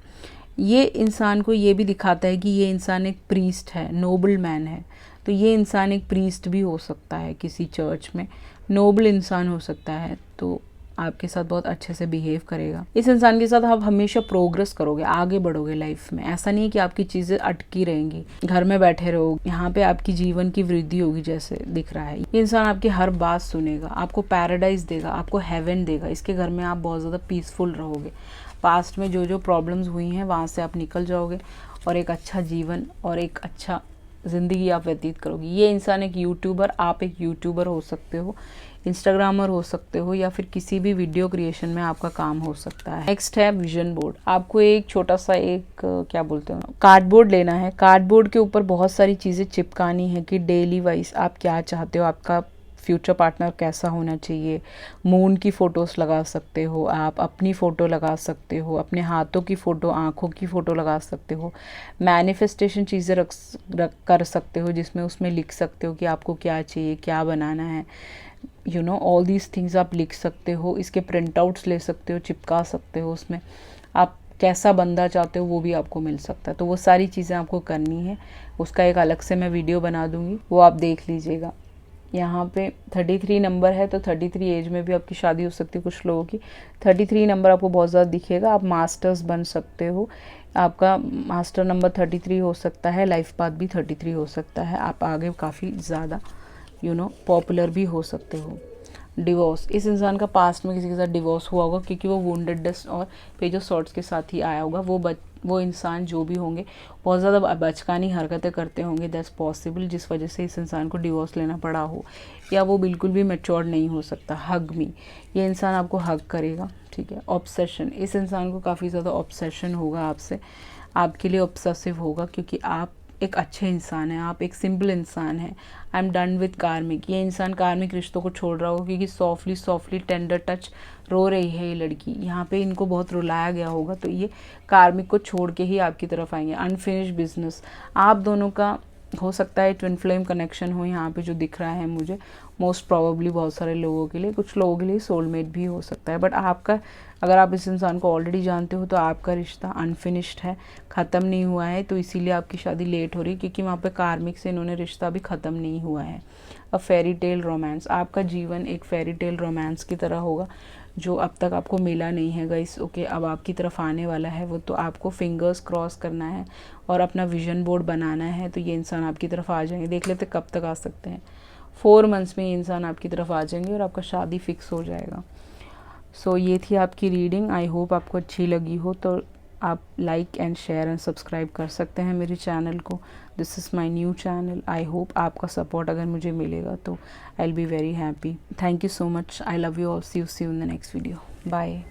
ये इंसान को ये भी दिखाता है कि ये इंसान एक प्रीस्ट है, नोबल मैन है, तो ये इंसान एक प्रीस्ट भी हो सकता है किसी चर्च में, नोबल इंसान हो सकता है, तो आपके साथ बहुत अच्छे से बिहेव करेगा। इस इंसान के साथ आप हमेशा प्रोग्रेस करोगे, आगे बढ़ोगे लाइफ में। ऐसा नहीं है कि आपकी चीज़ें अटकी रहेंगी, घर में बैठे रहोगे, यहाँ पे आपकी जीवन की वृद्धि होगी जैसे दिख रहा है। ये इंसान आपकी हर बात सुनेगा, आपको पैराडाइज देगा, आपको हेवन देगा, इसके घर में आप बहुत ज़्यादा पीसफुल रहोगे। पास्ट में जो जो प्रॉब्लम्स हुई हैं वहाँ से आप निकल जाओगे और एक अच्छा जीवन और एक अच्छा ज़िंदगी आप व्यतीत करोगे। ये इंसान एक यूट्यूबर, आप एक यूट्यूबर हो सकते हो, इंस्टाग्रामर हो सकते हो, या फिर किसी भी वीडियो क्रिएशन में आपका काम हो सकता है। नेक्स्ट है विजन बोर्ड। आपको एक छोटा सा एक क्या बोलते हो, कार्डबोर्ड लेना है। कार्डबोर्ड के ऊपर बहुत सारी चीज़ें चिपकानी है कि डेली वाइज आप क्या चाहते हो, आपका फ्यूचर पार्टनर कैसा होना चाहिए। मून की फ़ोटोज़ लगा सकते हो आप, अपनी फ़ोटो लगा सकते हो, अपने हाथों की फ़ोटो, आँखों की फ़ोटो लगा सकते हो। मैनिफेस्टेशन चीज़ें रख कर सकते हो, जिसमें उसमें लिख सकते हो कि आपको क्या चाहिए, क्या बनाना है, you know all these things आप लिख सकते हो। इसके प्रिंट आउट्स ले सकते हो, चिपका सकते हो। उसमें आप कैसा बंदा चाहते हो वो भी आपको मिल सकता है। तो वो सारी चीज़ें आपको करनी है, उसका एक अलग से मैं वीडियो बना दूँगी, वो आप देख लीजिएगा। यहाँ पे 33 नंबर है, तो 33 एज में भी आपकी शादी हो सकती है कुछ लोगों की। 33 नंबर आपको बहुत ज़्यादा दिखेगा, आप मास्टर्स बन सकते हो। आपका मास्टर नंबर 33 हो सकता है, लाइफ पाथ भी 33 हो सकता है। आप आगे काफ़ी ज़्यादा पॉपुलर भी हो सकते हो। डिवोर्स, इस इंसान का पास्ट में किसी के साथ डिवोर्स हुआ होगा, क्योंकि वो वुंडेडनेस और पेज ऑफ सॉर्ड्स के साथ ही आया होगा। वो इंसान जो भी होंगे बहुत ज़्यादा बचकानी हरकतें करते होंगे, दैट्स पॉसिबल, जिस वजह से इस इंसान को डिवोर्स लेना पड़ा हो। या वो बिल्कुल भी मैच्योर नहीं हो सकता। हग मी, ये इंसान आपको हग करेगा, ठीक है। ऑब्सेशन, इस इंसान को काफ़ी ज़्यादा ऑब्सेशन होगा आपसे, आपके लिए ऑब्सेसिव होगा, क्योंकि आप एक अच्छे इंसान हैं, आप एक सिंपल इंसान हैं। आई एम डन विद कार्मिक, ये इंसान कार्मिक रिश्तों को छोड़ रहा होगा, क्योंकि सॉफ्टली टेंडर टच, रो रही है ये लड़की, यहाँ पे इनको बहुत रुलाया गया होगा, तो ये कार्मिक को छोड़ के ही आपकी तरफ आएंगे। अनफिनिश्ड बिजनेस, आप दोनों का हो सकता है ट्विन फ्लेम कनेक्शन हो यहाँ पे जो दिख रहा है मुझे, मोस्ट प्रोबेबली बहुत सारे लोगों के लिए, कुछ लोगों के लिए सोलमेट भी हो सकता है। बट आपका, अगर आप इस इंसान को ऑलरेडी जानते हो तो आपका रिश्ता अनफिनिश्ड है, ख़त्म नहीं हुआ है, तो इसीलिए आपकी शादी लेट हो रही है, क्योंकि वहाँ पे कार्मिक से इन्होंने रिश्ता अभी ख़त्म नहीं हुआ है। अ फेरी टेल रोमांस, आपका जीवन एक फेरी टेल रोमांस की तरह होगा, जो अब तक आपको मिला नहीं है गाइस। ओके, अब आपकी तरफ आने वाला है वो, तो आपको फिंगर्स क्रॉस करना है और अपना विजन बोर्ड बनाना है, तो ये इंसान आपकी तरफ आ जाएंगे। देख लेते कब तक आ सकते हैं। 4 मंथ्स में ये इंसान आपकी तरफ आ जाएंगे और आपका शादी फिक्स हो जाएगा। सो ये थी आपकी रीडिंग, आई होप आपको अच्छी लगी हो, तो आप like and share and subscribe कर सकते हैं मेरे चैनल को। This is my new channel, I hope आपका सपोर्ट अगर मुझे मिलेगा तो I will be very happy. Thank you so much, I love you all, see you in the next video, bye.